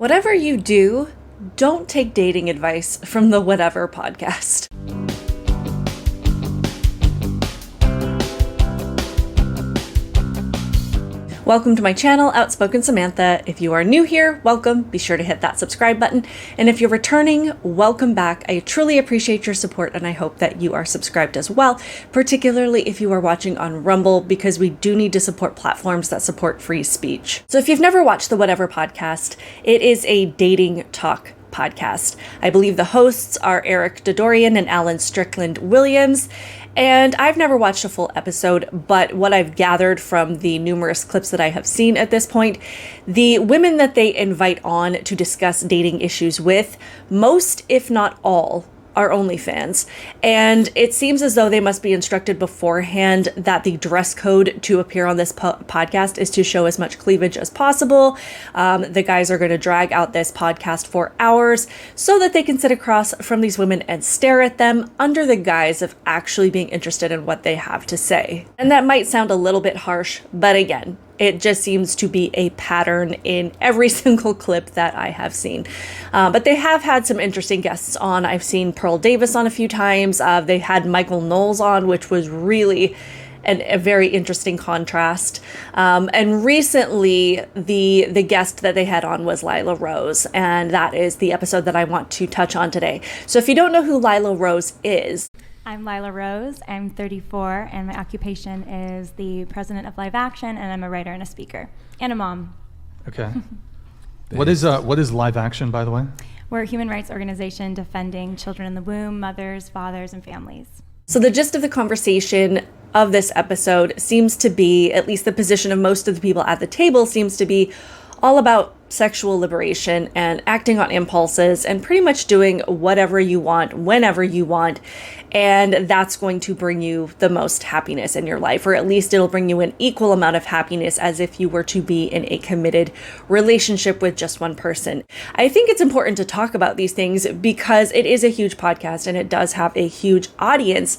Whatever you do, don't take dating advice from the Whatever podcast. Welcome to my channel, Outspoken Samantha. If you are new here, welcome. Be sure to hit that subscribe button. And if you're returning, welcome back. I truly appreciate your support, and I hope that you are subscribed as well, particularly if you are watching on Rumble, because we do need to support platforms that support free speech. So if you've never watched the Whatever podcast, it is a dating talk podcast. I believe the hosts are Eric Dodorian and Alan Strickland Williams. And I've never watched a full episode, but what I've gathered from the numerous clips that I have seen at this point, the women that they invite on to discuss dating issues with, most, if not all, are OnlyFans. And it seems as though they must be instructed beforehand that the dress code to appear on this podcast is to show as much cleavage as possible. The guys are going to drag out this podcast for hours so that they can sit across from these women and stare at them under the guise of actually being interested in what they have to say. And that might sound a little bit harsh, but again, it just seems to be a pattern in every single clip that I have seen. But they have had some interesting guests on. I've seen Pearl Davis on a few times. They had Michael Knowles on, which was really a very interesting contrast. And recently, the guest that they had on was LilaRose, and that is the episode that I want to touch on today. So if you don't know who LilaRose is, I'm LilaRose. I'm 34, and my occupation is the president of Live Action, and I'm a writer and a speaker, and a mom. Okay. What is Live Action, by the way? We're a human rights organization defending children in the womb, mothers, fathers, and families. So the gist of the conversation of this episode seems to be, at least the position of most of the people at the table seems to be, all about sexual liberation and acting on impulses and pretty much doing whatever you want, whenever you want. And that's going to bring you the most happiness in your life, or at least it'll bring you an equal amount of happiness as if you were to be in a committed relationship with just one person. I think it's important to talk about these things because it is a huge podcast and it does have a huge audience.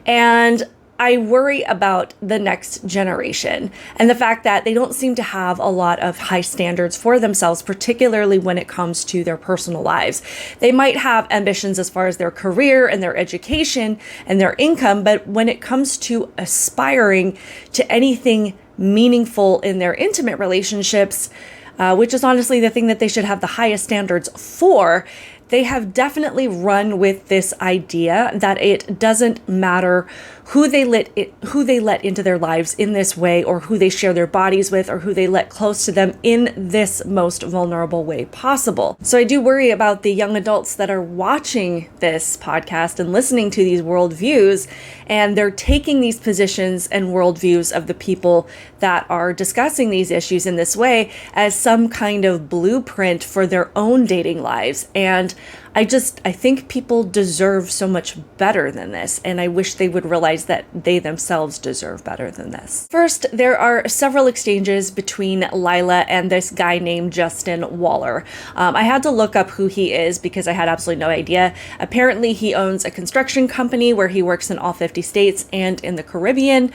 And I worry about the next generation and the fact that they don't seem to have a lot of high standards for themselves, particularly when it comes to their personal lives. They might have ambitions as far as their career and their education and their income, but when it comes to aspiring to anything meaningful in their intimate relationships, which is honestly the thing that they should have the highest standards for, they have definitely run with this idea that it doesn't matter who they let into their lives in this way, or who they share their bodies with, or who they let close to them in this most vulnerable way possible. So I do worry about the young adults that are watching this podcast and listening to these worldviews, and they're taking these positions and worldviews of the people that are discussing these issues in this way as some kind of blueprint for their own dating lives. And I think people deserve so much better than this, and I wish they would realize that they themselves deserve better than this. First, there are several exchanges between Lila and this guy named Justin Waller. I had to look up who he is because I had absolutely no idea. Apparently, he owns a construction company where he works in all 50 states and in the Caribbean.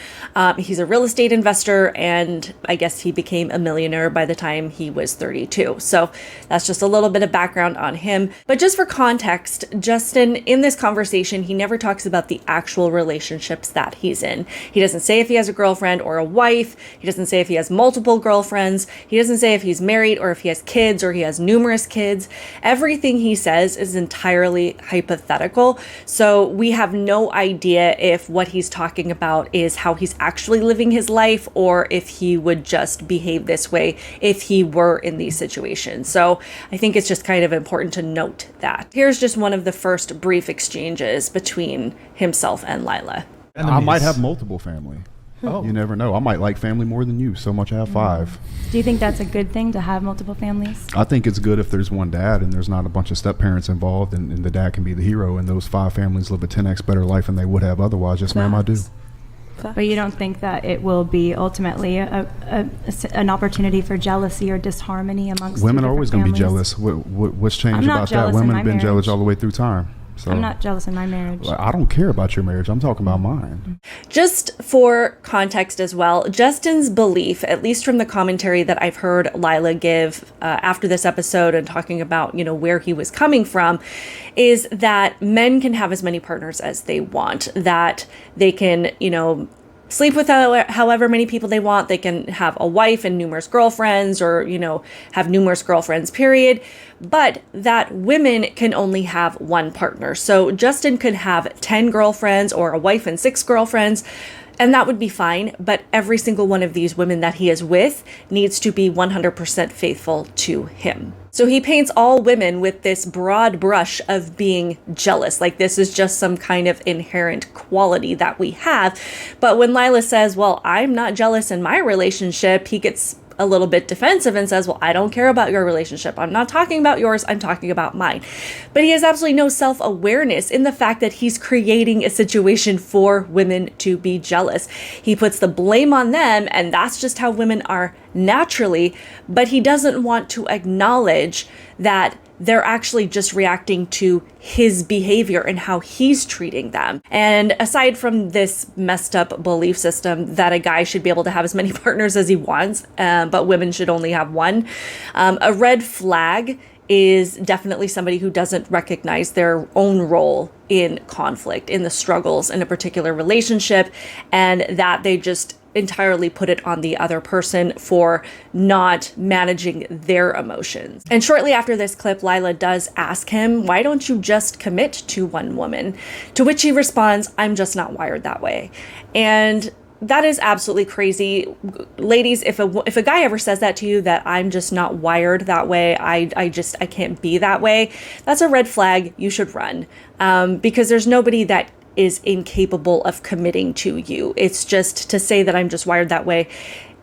He's a real estate investor, and I guess he became a millionaire by the time he was 32. So that's just a little bit of background on him. But just for context, Justin, in this conversation, he never talks about the actual relationships that he's in. He doesn't say if he has a girlfriend or a wife. He doesn't say if he has multiple girlfriends. He doesn't say if he's married or if he has kids or he has numerous kids. Everything he says is entirely hypothetical. So we have no idea if what he's talking about is how he's actually living his life, or if he would just behave this way if he were in these situations. So I think it's just kind of important to note that. Here's just one of the first brief exchanges between himself and Lila. I might have multiple family. Oh. You never know. I might like family more than you, so much I have 5. Do you think that's a good thing to have multiple families? I think it's good if there's one dad and there's not a bunch of step parents involved, and the dad can be the hero, and those 5 families live a 10x better life than they would have otherwise. Yes, ma'am, I do. But you don't think that it will be ultimately an opportunity for jealousy or disharmony amongst women are always going to be jealous. What's changed about that? Women have been jealous all the way through time. So I'm not jealous in my marriage. I don't care about your marriage. I'm talking about mine. Just for context as well, Justin's belief, at least from the commentary that I've heard Lila give after this episode and talking about, where he was coming from, is that men can have as many partners as they want, that they can, sleep with however many people they want. They can have a wife and numerous girlfriends, or, have numerous girlfriends, period. But that women can only have one partner. So Justin could have 10 girlfriends or a wife and 6 girlfriends, and that would be fine. But every single one of these women that he is with needs to be 100% faithful to him. So he paints all women with this broad brush of being jealous, like this is just some kind of inherent quality that we have. But when Lila says, well, I'm not jealous in my relationship, he gets a little bit defensive and says, well, I don't care about your relationship. I'm not talking about yours. I'm talking about mine. But he has absolutely no self-awareness in the fact that he's creating a situation for women to be jealous. He puts the blame on them, and that's just how women are naturally, but he doesn't want to acknowledge that they're actually just reacting to his behavior and how he's treating them. And aside from this messed up belief system that a guy should be able to have as many partners as he wants, but women should only have one, a red flag is definitely somebody who doesn't recognize their own role in conflict, in the struggles in a particular relationship, and that they just entirely put it on the other person for not managing their emotions. And shortly after this clip, Lila does ask him, why don't you just commit to one woman? To which he responds, I'm just not wired that way. And that is absolutely crazy. Ladies, if a guy ever says that to you, that I'm just not wired that way, I can't be that way, that's a red flag. You should run. Because there's nobody that is incapable of committing to you. It's just to say that I'm just wired that way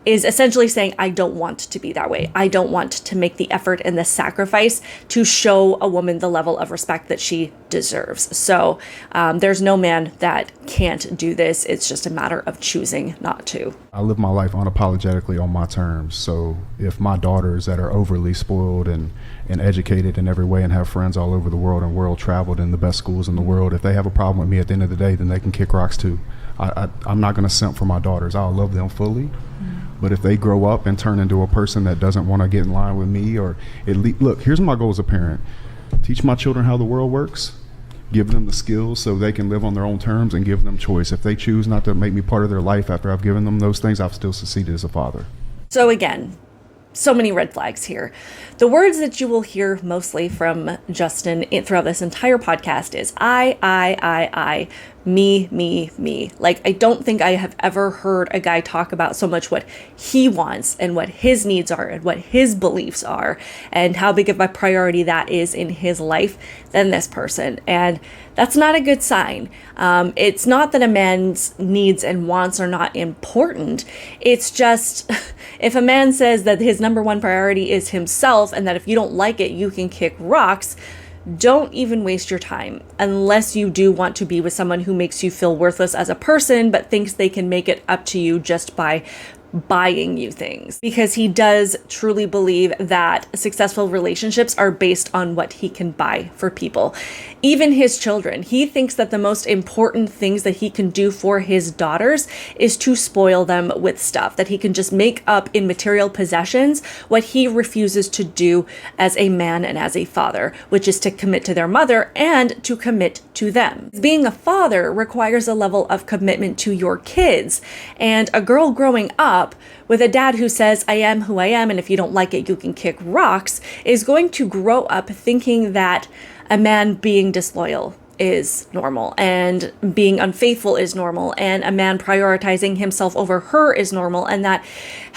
is essentially saying I don't want to be that way. I don't want to make the effort and the sacrifice to show a woman the level of respect that she deserves. So there's no man that can't do this. It's just a matter of choosing not to. I live my life unapologetically on my terms. So if my daughters that are overly spoiled and educated in every way and have friends all over the world and world traveled in the best schools in the world, if they have a problem with me at the end of the day, then they can kick rocks too. I'm not going to simp for my daughters. I'll love them fully. But if they grow up and turn into a person that doesn't want to get in line with me, or look, here's my goal as a parent. Teach my children how the world works. Give them the skills so they can live on their own terms, and give them choice. If they choose not to make me part of their life after I've given them those things, I've still succeeded as a father. So again, so many red flags here. The words that you will hear mostly from Justin throughout this entire podcast is I, me. Like, I don't think I have ever heard a guy talk about so much what he wants and what his needs are and what his beliefs are and how big of a priority that is in his life than this person. And that's not a good sign. It's not that a man's needs and wants are not important. It's just if a man says that his number one priority is himself and that if you don't like it, you can kick rocks, don't even waste your time unless you do want to be with someone who makes you feel worthless as a person, but thinks they can make it up to you just by buying you things, because he does truly believe that successful relationships are based on what he can buy for people, even his children. He thinks that the most important things that he can do for his daughters is to spoil them with stuff, that he can just make up in material possessions what he refuses to do as a man and as a father, which is to commit to their mother and to commit to them. Being a father requires a level of commitment to your kids, and a girl growing up with a dad who says, I am who I am, and if you don't like it, you can kick rocks, is going to grow up thinking that a man being disloyal is normal and being unfaithful is normal and a man prioritizing himself over her is normal, and that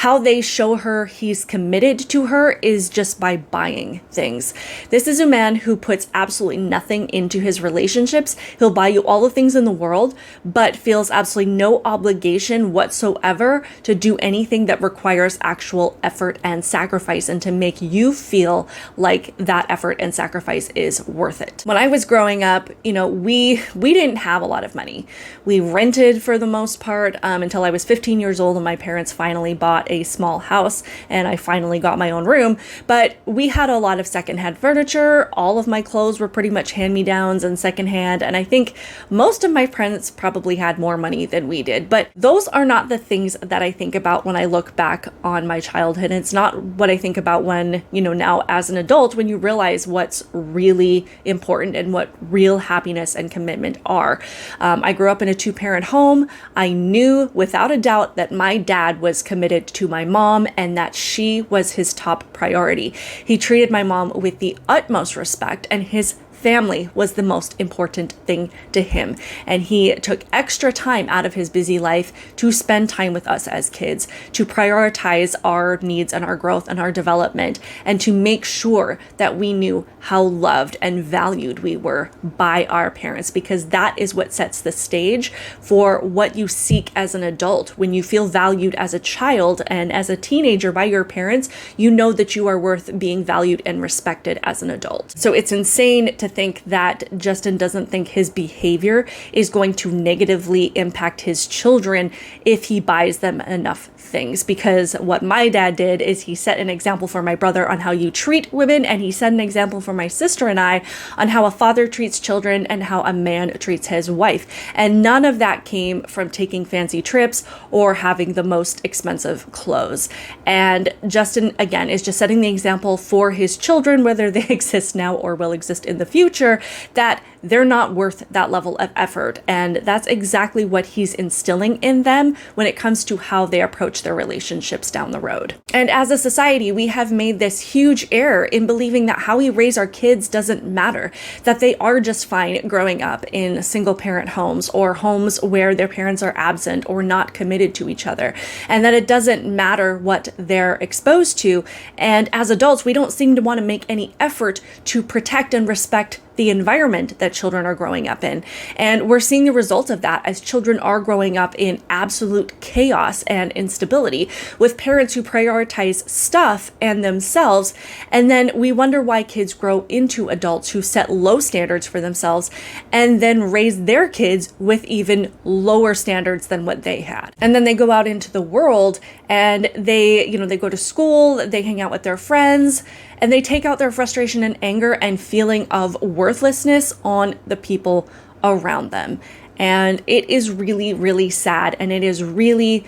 how they show her he's committed to her is just by buying things. This is a man who puts absolutely nothing into his relationships. He'll buy you all the things in the world, but feels absolutely no obligation whatsoever to do anything that requires actual effort and sacrifice and to make you feel like that effort and sacrifice is worth it. When I was growing up, we didn't have a lot of money. We rented for the most part until I was 15 years old, and my parents finally bought a small house and I finally got my own room. But we had a lot of secondhand furniture. All of my clothes were pretty much hand-me-downs and secondhand. And I think most of my friends probably had more money than we did. But those are not the things that I think about when I look back on my childhood. It's not what I think about when, now as an adult, when you realize what's really important and what real happiness and commitment are. I grew up in a two-parent home. I knew without a doubt that my dad was committed to my mom and that she was his top priority. He treated my mom with the utmost respect, and his family was the most important thing to him. And he took extra time out of his busy life to spend time with us as kids, to prioritize our needs and our growth and our development, and to make sure that we knew how loved and valued we were by our parents, because that is what sets the stage for what you seek as an adult. When you feel valued as a child and as a teenager by your parents, you know that you are worth being valued and respected as an adult. So it's insane to think that Justin doesn't think his behavior is going to negatively impact his children if he buys them enough things, because what my dad did is he set an example for my brother on how you treat women, and he set an example for my sister and I on how a father treats children and how a man treats his wife. And none of that came from taking fancy trips or having the most expensive clothes. And Justin, again, is just setting the example for his children, whether they exist now or will exist in the future, that they're not worth that level of effort. And that's exactly what he's instilling in them when it comes to how they approach their relationships down the road. And as a society, we have made this huge error in believing that how we raise our kids doesn't matter, that they are just fine growing up in single parent homes or homes where their parents are absent or not committed to each other, and that it doesn't matter what they're exposed to. And as adults, we don't seem to want to make any effort to protect and respect the environment that children are growing up in. And we're seeing the result of that as children are growing up in absolute chaos and instability with parents who prioritize stuff and themselves. And then we wonder why kids grow into adults who set low standards for themselves and then raise their kids with even lower standards than what they had. And then they go out into the world and they go to school, they hang out with their friends, and they take out their frustration and anger and feeling of worthlessness on the people around them. And it is really, really sad. And it is really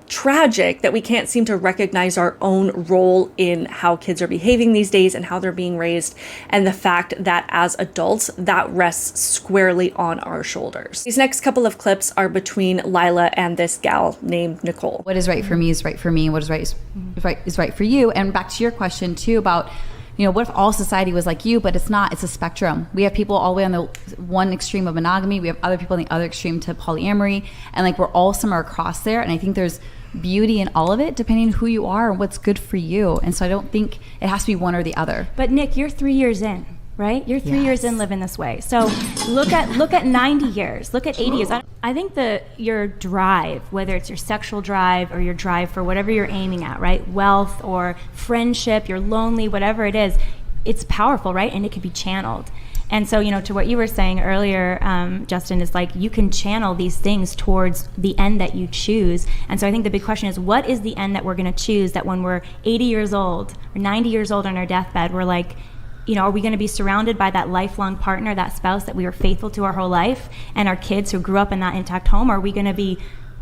tragic that we can't seem to recognize our own role in how kids are behaving these days and how they're being raised. And the fact that as adults, that rests squarely on our shoulders. These next couple of clips are between Lila and this gal named Nicole. What is right for me is right for me. What is right for you. And back to your question too about, what if all society was like you? But it's not. It's a spectrum. We have people all the way on the one extreme of monogamy. We have other people on the other extreme to polyamory. And we're all somewhere across there. And I think there's beauty in all of it, depending on who you are and what's good for you. And so I don't think it has to be one or the other. But Nick, you're 3 years in, right? You're 3 years in living this way. So look at 90 years, look at 80 years. I think your drive, whether it's your sexual drive or your drive for whatever you're aiming at, right? Wealth or friendship, you're lonely, whatever it is, it's powerful, right? And it can be channeled. And so, to what you were saying earlier, Justin, is you can channel these things towards the end that you choose. And so I think the big question is, what is the end that we're going to choose that when we're 80 years old or 90 years old on our deathbed, we're are we going to be surrounded by that lifelong partner, that spouse that we were faithful to our whole life, and our kids who grew up in that intact home? Or are we going to be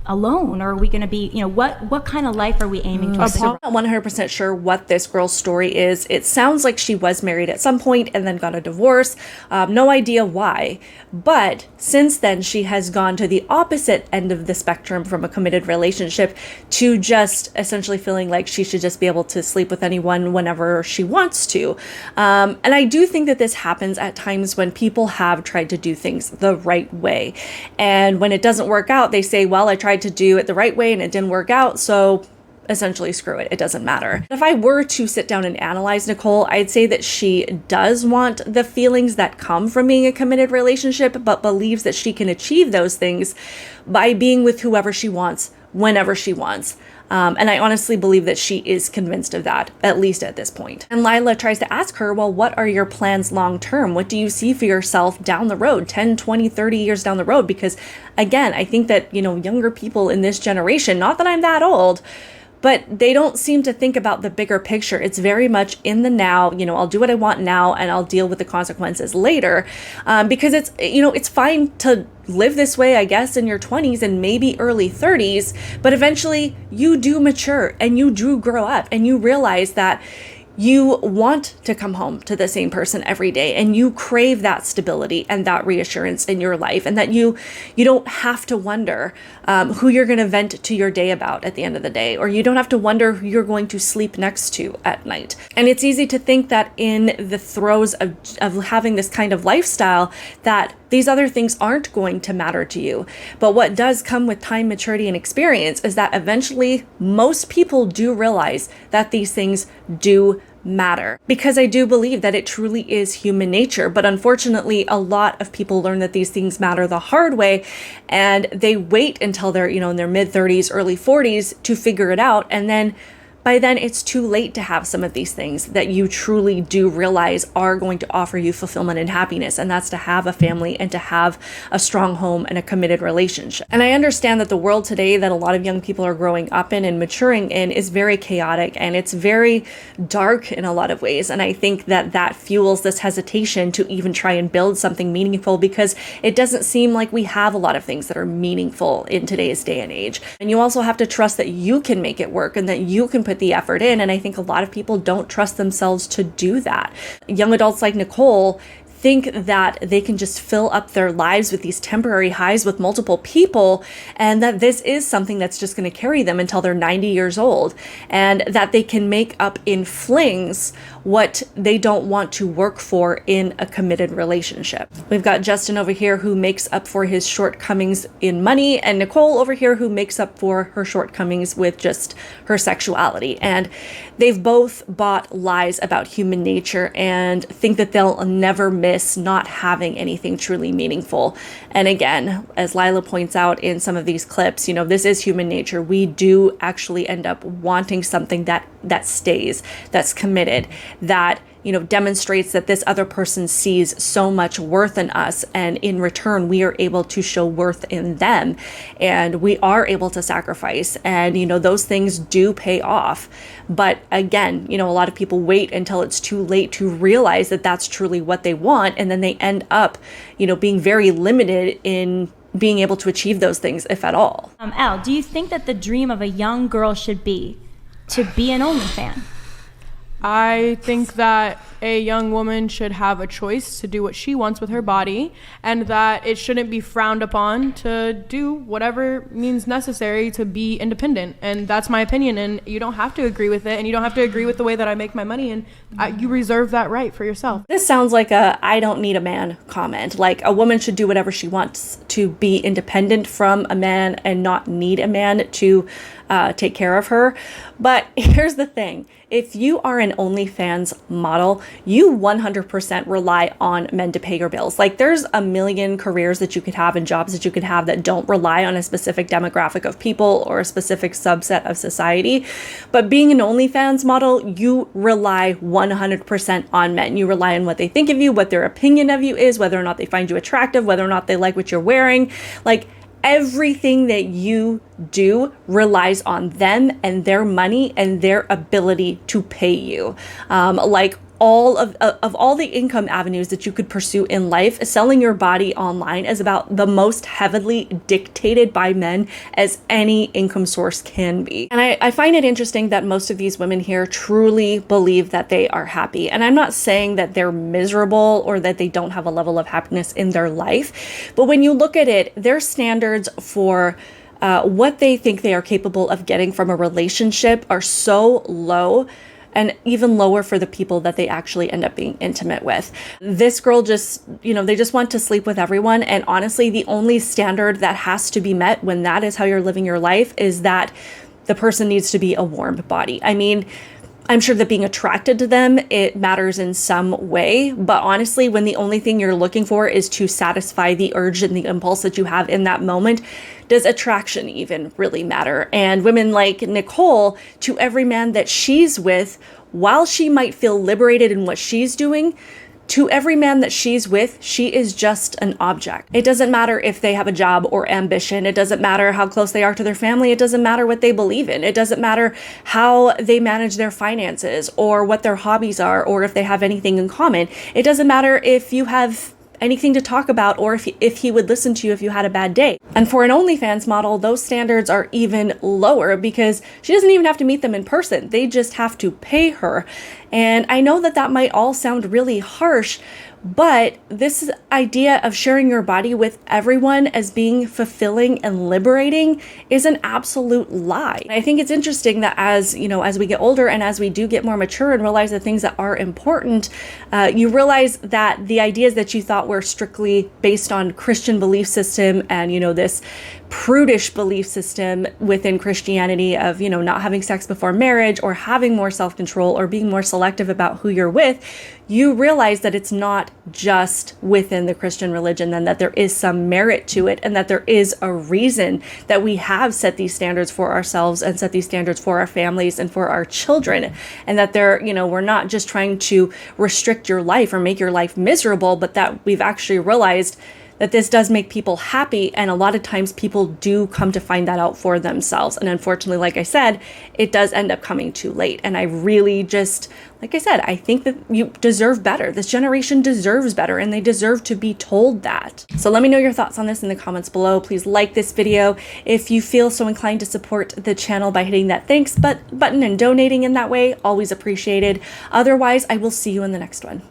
alone, or are we going to be, what kind of life are we aiming towards? I'm not 100% sure what this girl's story is. It sounds like she was married at some point and then got a divorce. No idea why. But since then, she has gone to the opposite end of the spectrum from a committed relationship to just essentially feeling like she should just be able to sleep with anyone whenever she wants to. And I do think that this happens at times when people have tried to do things the right way. And when it doesn't work out, they say, well, I tried to do it the right way and it didn't work out, so essentially screw it, it doesn't matter. If I were to sit down and analyze Nicole, I'd say that she does want the feelings that come from being a committed relationship, but believes that she can achieve those things by being with whoever she wants, whenever she wants. And I honestly believe that she is convinced of that, at least at this point. And Lila tries to ask her, well, what are your plans long term? What do you see for yourself down the road, 10, 20, 30 years down the road? Because again, I think that, younger people in this generation, not that I'm that old, but they don't seem to think about the bigger picture. It's very much in the now, I'll do what I want now and I'll deal with the consequences later. Because it's fine to live this way, I guess, in your 20s and maybe early 30s, but eventually you do mature and you do grow up and you realize that you want to come home to the same person every day and you crave that stability and that reassurance in your life, and that you don't have to wonder who you're going to vent to your day about at the end of the day, or you don't have to wonder who you're going to sleep next to at night. And it's easy to think that in the throes of having this kind of lifestyle that these other things aren't going to matter to you. But what does come with time, maturity, and experience is that eventually most people do realize that these things do matter, because I do believe that it truly is human nature. But unfortunately, a lot of people learn that these things matter the hard way, and they wait until they're, in their mid 30s, early 40s to figure it out. And then by then it's too late to have some of these things that you truly do realize are going to offer you fulfillment and happiness. And that's to have a family and to have a strong home and a committed relationship. And I understand that the world today that a lot of young people are growing up in and maturing in is very chaotic and it's very dark in a lot of ways. And I think that that fuels this hesitation to even try and build something meaningful, because it doesn't seem like we have a lot of things that are meaningful in today's day and age. And you also have to trust that you can make it work and that you can put the effort in. And I think a lot of people don't trust themselves to do that. Young adults like Nicole think that they can just fill up their lives with these temporary highs with multiple people, and that this is something that's just going to carry them until they're 90 years old, and that they can make up in flings what they don't want to work for in a committed relationship. We've got Justin over here who makes up for his shortcomings in money, and Nicole over here who makes up for her shortcomings with just her sexuality. And they've both bought lies about human nature and think that they'll never miss not having anything truly meaningful. And again, as Lila points out in some of these clips, this is human nature. We do actually end up wanting something that stays, that's committed, that demonstrates that this other person sees so much worth in us, and in return we are able to show worth in them, and we are able to sacrifice, and those things do pay off. But again, a lot of people wait until it's too late to realize that that's truly what they want, and then they end up being very limited in being able to achieve those things, if at all. Elle, do you think that the dream of a young girl should be to be an OnlyFans? I think that a young woman should have a choice to do what she wants with her body, and that it shouldn't be frowned upon to do whatever means necessary to be independent. And that's my opinion, and you don't have to agree with it, and you don't have to agree with the way that I make my money, and you reserve that right for yourself. This sounds like a "I don't need a man" comment. Like, a woman should do whatever she wants to be independent from a man and not need a man to take care of her. But here's the thing. If you are an OnlyFans model, you 100% rely on men to pay your bills. Like, there's a million careers that you could have and jobs that you could have that don't rely on a specific demographic of people or a specific subset of society. But being an OnlyFans model, you rely 100% on men. You rely on what they think of you, what their opinion of you is, whether or not they find you attractive, whether or not they like what you're wearing. Like, everything that you do relies on them and their money and their ability to pay you. Like, all of all the income avenues that you could pursue in life, selling your body online is about the most heavily dictated by men as any income source can be. And I find it interesting that most of these women here truly believe that they are happy. And I'm not saying that they're miserable or that they don't have a level of happiness in their life, but when you look at it, their standards for what they think they are capable of getting from a relationship are so low, and even lower for the people that they actually end up being intimate with. This girl just, they just want to sleep with everyone. And honestly, the only standard that has to be met when that is how you're living your life is that the person needs to be a warm body. I mean, I'm sure that being attracted to them, it matters in some way. But honestly, when the only thing you're looking for is to satisfy the urge and the impulse that you have in that moment, does attraction even really matter? And women like Nicole, to every man that she's with, while she might feel liberated in what she's doing, to every man that she's with, she is just an object. It doesn't matter if they have a job or ambition. It doesn't matter how close they are to their family. It doesn't matter what they believe in. It doesn't matter how they manage their finances or what their hobbies are or if they have anything in common. It doesn't matter if you have anything to talk about or if he would listen to you if you had a bad day. And for an OnlyFans model, those standards are even lower because she doesn't even have to meet them in person. They just have to pay her. And I know that that might all sound really harsh, but this idea of sharing your body with everyone as being fulfilling and liberating is an absolute lie. I think it's interesting that as we get older and as we do get more mature and realize the things that are important, you realize that the ideas that you thought were strictly based on Christian belief system and, this prudish belief system within Christianity of, not having sex before marriage or having more self-control or being more selective about who you're with, you realize that it's not just within the Christian religion, and that there is some merit to it, and that there is a reason that we have set these standards for ourselves and set these standards for our families and for our children, and that we're not just trying to restrict your life or make your life miserable, but that we've actually realized that this does make people happy, and a lot of times people do come to find that out for themselves. And unfortunately, like I said, it does end up coming too late. And I really just, like I said, I think that you deserve better. This generation deserves better, and they deserve to be told that. So let me know your thoughts on this in the comments below. Please like this video. If you feel so inclined to support the channel by hitting that thanks button and donating in that way, always appreciated. Otherwise, I will see you in the next one.